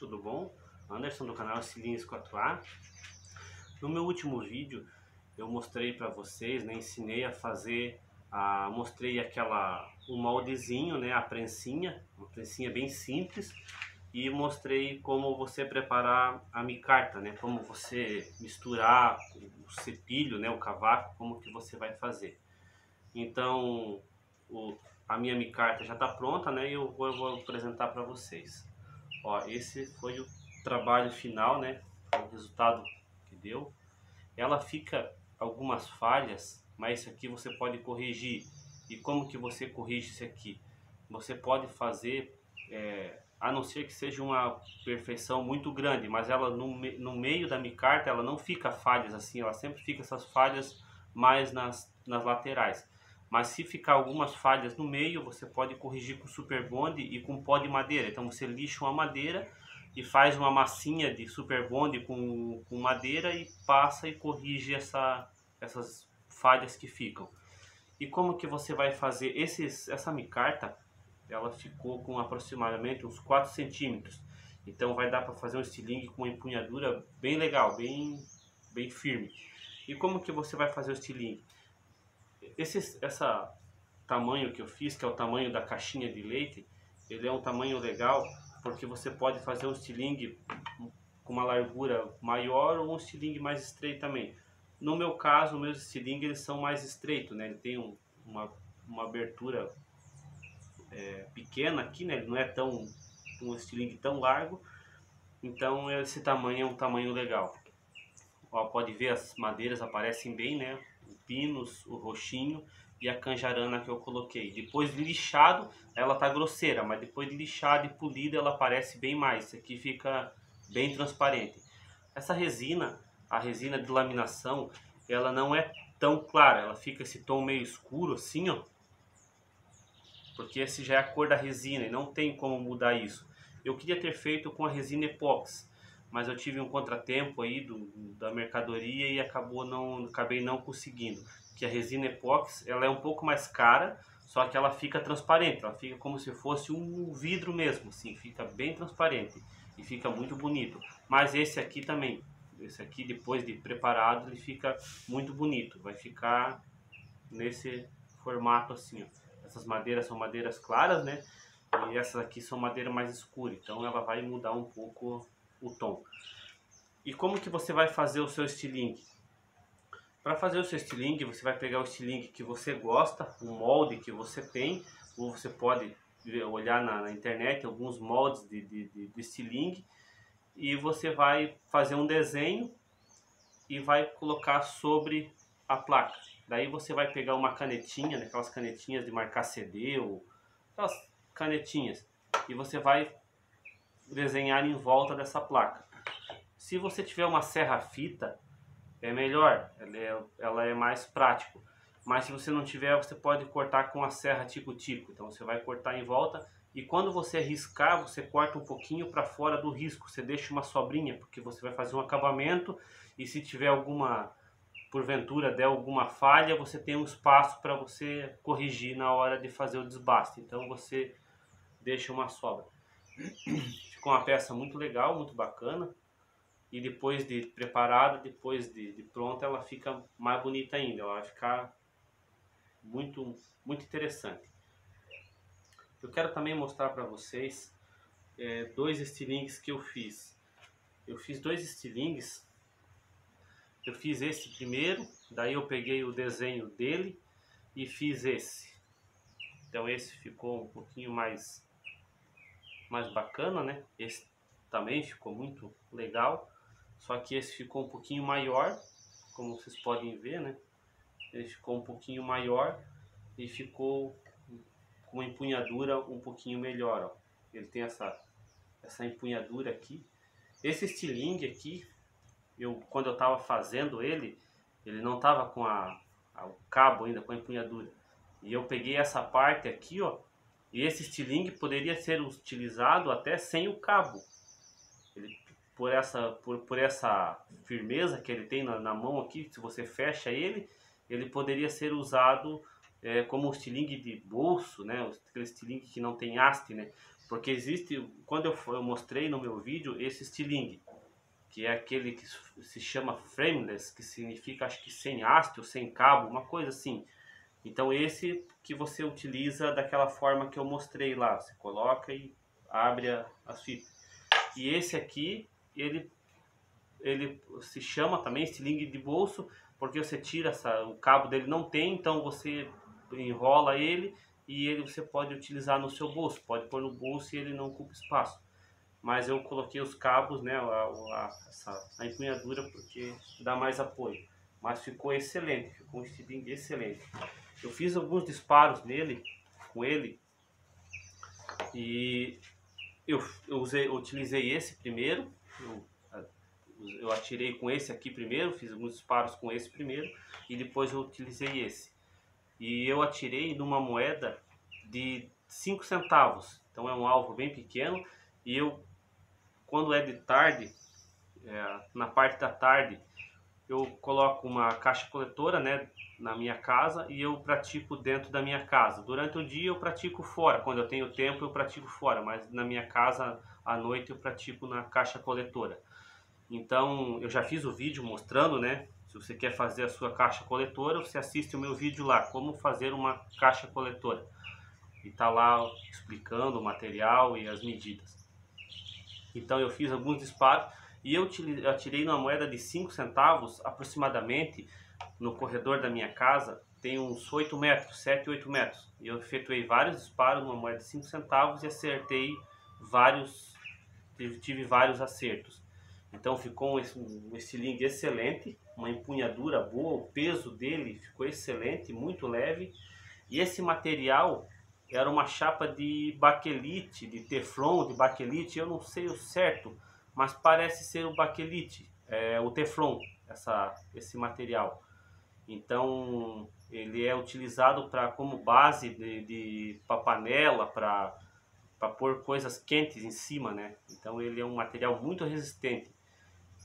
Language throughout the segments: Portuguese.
tudo bom? Anderson do canal Estilingues 4A. No meu último vídeo eu mostrei para vocês, né, ensinei a fazer, mostrei o moldezinho, né, a prensinha, uma prensinha bem simples, e mostrei como você preparar a micarta, né, como você misturar o cepilho, né, o cavaco, como que você vai fazer. Então a minha micarta já está pronta, né, e eu vou apresentar para vocês. Ó, esse foi o trabalho final, né? O resultado que deu. Ela fica algumas falhas, mas isso aqui você pode corrigir. E como que você corrige isso aqui? Você pode fazer, a não ser que seja uma perfeição muito grande, mas ela no meio da micarta ela não fica falhas assim, ela sempre fica essas falhas mais nas laterais. Mas se ficar algumas falhas no meio, você pode corrigir com super bond e com pó de madeira. Então você lixa uma madeira e faz uma massinha de super bond com madeira e passa e corrige essas falhas que ficam. E como que você vai fazer essa micarta? Ela ficou com aproximadamente uns 4 centímetros. Então vai dar para fazer um estilingue com uma empunhadura bem legal, bem firme. E como que você vai fazer o estilingue? Essa tamanho que eu fiz, que é o tamanho da caixinha de leite, ele é um tamanho legal porque você pode fazer um estilingue com uma largura maior ou um estilingue mais estreito também. No meu caso, meus estilingues eles são mais estreitos, né? Ele tem uma abertura pequena aqui, né? Ele não é um estilingue tão largo, então esse tamanho é um tamanho legal. Ó, pode ver as madeiras aparecem bem, né? O pinus, o roxinho e a canjarana que eu coloquei. Depois de lixado, ela tá grosseira, mas depois de lixado e polido, ela aparece bem mais. Isso aqui fica bem transparente. Essa resina, a resina de laminação, ela não é tão clara, ela fica esse tom meio escuro assim, ó. Porque esse já é a cor da resina e não tem como mudar isso. Eu queria ter feito com a resina epóxi, mas eu tive um contratempo aí da mercadoria e acabei não conseguindo. Que a resina epóxi, ela é um pouco mais cara, só que ela fica transparente, ela fica como se fosse um vidro mesmo, assim, fica bem transparente e fica muito bonito. Mas esse aqui também, esse aqui depois de preparado, ele fica muito bonito, vai ficar nesse formato assim, ó. Essas madeiras são madeiras claras, né? E essas aqui são madeira mais escura, então ela vai mudar um pouco o tom. E como que você vai fazer o seu estilingue? Para fazer o seu estilingue, você vai pegar o estilingue que você gosta, o molde que você tem, ou você pode olhar na internet alguns moldes de estilingue, e você vai fazer um desenho e vai colocar sobre a placa. Daí você vai pegar uma canetinha, né, aquelas canetinhas de marcar CD ou aquelas canetinhas, e você vai desenhar em volta dessa placa. Se você tiver uma serra-fita, é melhor, ela é mais prático. Mas se você não tiver, você pode cortar com a serra tico-tico. Então você vai cortar em volta e quando você riscar, você corta um pouquinho para fora do risco. Você deixa uma sobrinha, porque você vai fazer um acabamento e se tiver porventura der alguma falha, você tem um espaço para você corrigir na hora de fazer o desbaste. Então você deixa uma sobra. Ficou uma peça muito legal, muito bacana. E depois de preparada, depois de pronta, ela fica mais bonita ainda. Ela vai ficar muito, muito interessante. Eu quero também mostrar para vocês dois estilingues que eu fiz. Eu fiz dois estilingues. Eu fiz esse primeiro, daí eu peguei o desenho dele e fiz esse. Então esse ficou um pouquinho mais bacana, né? Esse também ficou muito legal. Só que esse ficou um pouquinho maior, como vocês podem ver, né? Ele ficou um pouquinho maior e ficou com uma empunhadura um pouquinho melhor, ó. Ele tem essa empunhadura aqui. Esse estilingue aqui, quando eu estava fazendo ele não estava com o cabo ainda, com a empunhadura. E eu peguei essa parte aqui, ó, e esse estilingue poderia ser utilizado até sem o cabo. Ele, por essa firmeza que ele tem na mão aqui, se você fecha ele poderia ser usado como um estilingue de bolso, né? Aquele estilingue que não tem haste, né? Porque existe, quando eu mostrei no meu vídeo, esse estilingue, que é aquele que se chama frameless, que significa, acho que sem haste ou sem cabo, uma coisa assim. Então esse que você utiliza daquela forma que eu mostrei lá, você coloca e abre as fitas. E esse aqui, ele se chama também estilingue de bolso, porque você tira o cabo dele não tem, então você enrola ele e ele você pode utilizar no seu bolso, pode pôr no bolso e ele não ocupa espaço. Mas eu coloquei os cabos, né, a empunhadura, porque dá mais apoio. Mas ficou excelente, ficou um estilingue excelente. Eu fiz alguns disparos nele, com ele, e eu utilizei esse primeiro, eu atirei com esse aqui primeiro, fiz alguns disparos com esse primeiro, e depois eu utilizei esse. E eu atirei numa moeda de 5 centavos, então é um alvo bem pequeno, e eu, quando é de tarde, na parte da tarde, eu coloco uma caixa coletora, né, na minha casa e eu pratico dentro da minha casa. Durante o dia eu pratico fora, quando eu tenho tempo eu pratico fora, mas na minha casa à noite eu pratico na caixa coletora. Então eu já fiz o vídeo mostrando, né, se você quer fazer a sua caixa coletora, você assiste o meu vídeo lá, como fazer uma caixa coletora. E tá lá explicando o material e as medidas. Então eu fiz alguns disparos e eu atirei numa moeda de 5 centavos aproximadamente no corredor da minha casa, tem uns 8 metros, 7, 8 metros. E eu efetuei vários disparos numa moeda de 5 centavos e acertei vários, tive vários acertos. Então ficou um estilingue excelente, uma empunhadura boa, o peso dele ficou excelente, muito leve. E esse material era uma chapa de baquelite, de teflon, de baquelite, eu não sei o certo, mas parece ser o baquelite, o teflon, esse material. Então ele é utilizado como base de panela, para pôr coisas quentes em cima, né? Então ele é um material muito resistente.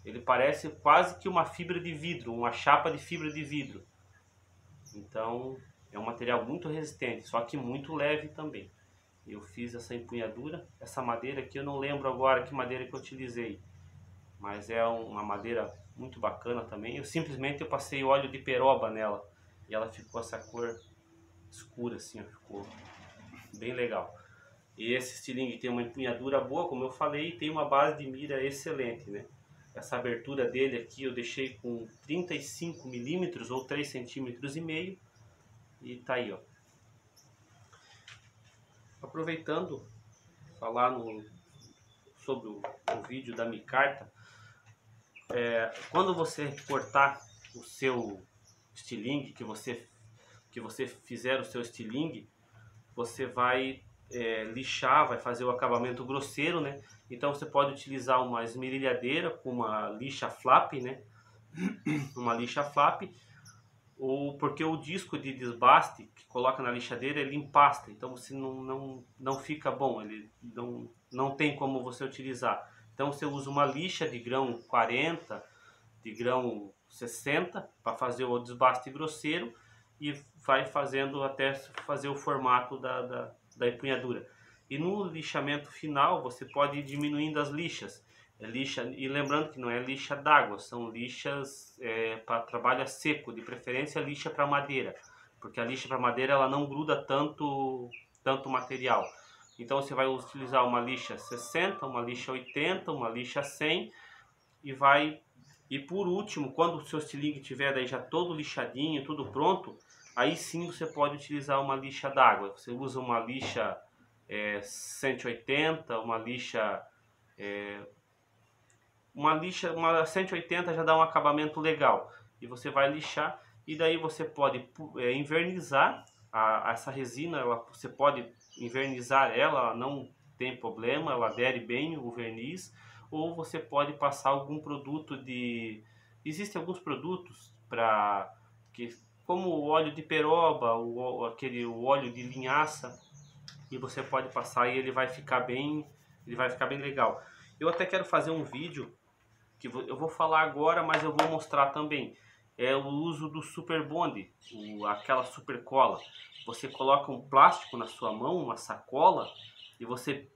Ele parece quase que uma fibra de vidro, uma chapa de fibra de vidro. Então é um material muito resistente, só que muito leve também. Eu fiz essa empunhadura, essa madeira aqui eu não lembro agora que madeira que eu utilizei, mas é uma madeira muito bacana também. Eu passei óleo de peroba nela e ela ficou essa cor escura assim, ficou bem legal. E esse estilingue tem uma empunhadura boa, como eu falei, e tem uma base de mira excelente, né? Essa abertura dele aqui eu deixei com 35 milímetros ou 3,5 centímetros e tá aí, ó. Aproveitando, falar sobre o vídeo da micarta, quando você cortar o seu estilingue, que você fizer o seu estilingue, você vai lixar, vai fazer o acabamento grosseiro, né? Então você pode utilizar uma esmerilhadeira com uma lixa flap, né? Uma lixa flap, ou porque o disco de desbaste que coloca na lixadeira ele empasta, então você não fica bom, ele não tem como você utilizar. Então você usa uma lixa de grão 40, de grão 60 para fazer o desbaste grosseiro e vai fazendo até fazer o formato da empunhadura. E no lixamento final você pode ir diminuindo as lixas. E lembrando que não é lixa d'água, são lixas para trabalho a seco, de preferência lixa para madeira, porque a lixa para madeira ela não gruda tanto material. Então você vai utilizar uma lixa 60, uma lixa 80, uma lixa 100 e por último, quando o seu estilingue estiver daí já todo lixadinho, tudo pronto, aí sim você pode utilizar uma lixa d'água. Você usa uma lixa 180, uma 180 já dá um acabamento legal. E você vai lixar e daí você pode invernizar essa resina, você pode invernizar ela não tem problema, ela adere bem o verniz, ou você pode passar algum produto existem alguns produtos como o óleo de peroba, o óleo de linhaça, e você pode passar e ele vai ficar bem legal. Eu até quero fazer um vídeo que eu vou falar agora, mas eu vou mostrar também. É o uso do super bond, aquela super cola. Você coloca um plástico na sua mão, uma sacola, e você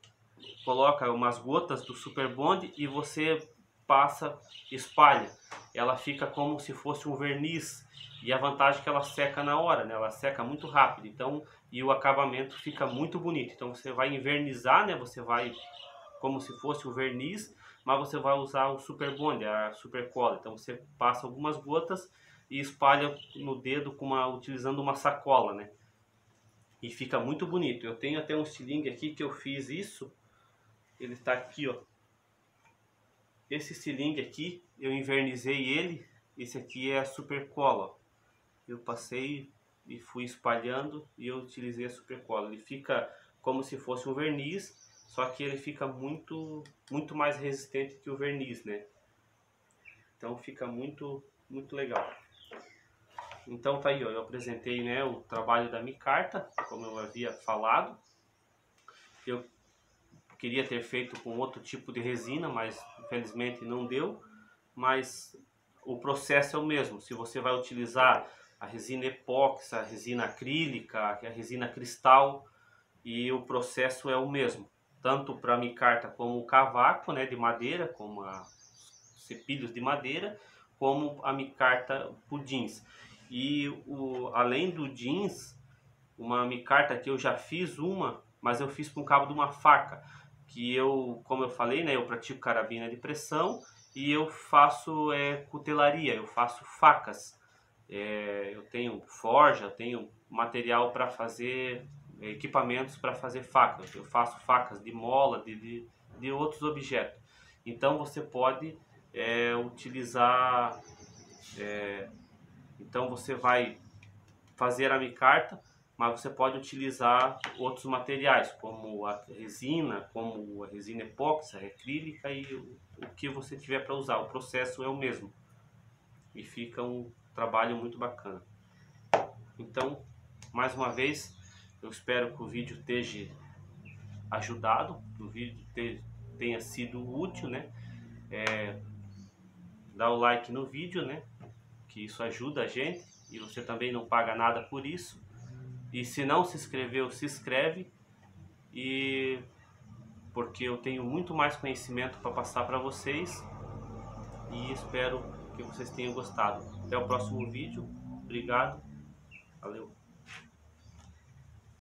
coloca umas gotas do Super Bond e você passa, espalha. Ela fica como se fosse um verniz, e a vantagem é que ela seca na hora, né? Ela seca muito rápido, então, e o acabamento fica muito bonito. Então você vai invernizar, né? Você vai como se fosse o verniz, mas você vai usar o Super Bond, a Super Cola. Então você passa algumas gotas e espalha no dedo utilizando uma sacola, né? E fica muito bonito. Eu tenho até um estilingue aqui que eu fiz isso. Ele está aqui, ó. Esse estilingue aqui, eu invernizei ele. Esse aqui é a Super Cola, ó. Eu passei e fui espalhando e eu utilizei a Super Cola. Ele fica como se fosse um verniz, só que ele fica muito mais resistente que o verniz, né? Então fica muito legal. Então tá aí, ó, eu apresentei, né, o trabalho da micarta, como eu havia falado. Eu queria ter feito com outro tipo de resina, mas infelizmente não deu. Mas o processo é o mesmo. Se você vai utilizar a resina epóxi, a resina acrílica, a resina cristal, e o processo é o mesmo. Tanto para a micarta como o cavaco, né, de madeira, como cepilhos de madeira, como a micarta por jeans. E além do jeans, uma micarta que eu já fiz mas eu fiz com o cabo de uma faca, que eu, como eu falei, né, eu pratico carabina de pressão e eu faço cutelaria, eu faço facas. Eu tenho forja, eu tenho material para fazer equipamentos para fazer facas. Eu faço facas de mola, de outros objetos. Então você pode utilizar. Então você vai fazer a micarta, mas você pode utilizar outros materiais, como a resina epóxi, a acrílica e o que você tiver para usar. O processo é o mesmo e fica um trabalho muito bacana. Então, mais uma vez, eu espero que o vídeo esteja ajudado, que o vídeo tenha sido útil, né? Dá o like no vídeo, né? Que isso ajuda a gente e você também não paga nada por isso. E se não se inscreveu, se inscreve, e porque eu tenho muito mais conhecimento para passar para vocês e espero que vocês tenham gostado. Até o próximo vídeo. Obrigado. Valeu.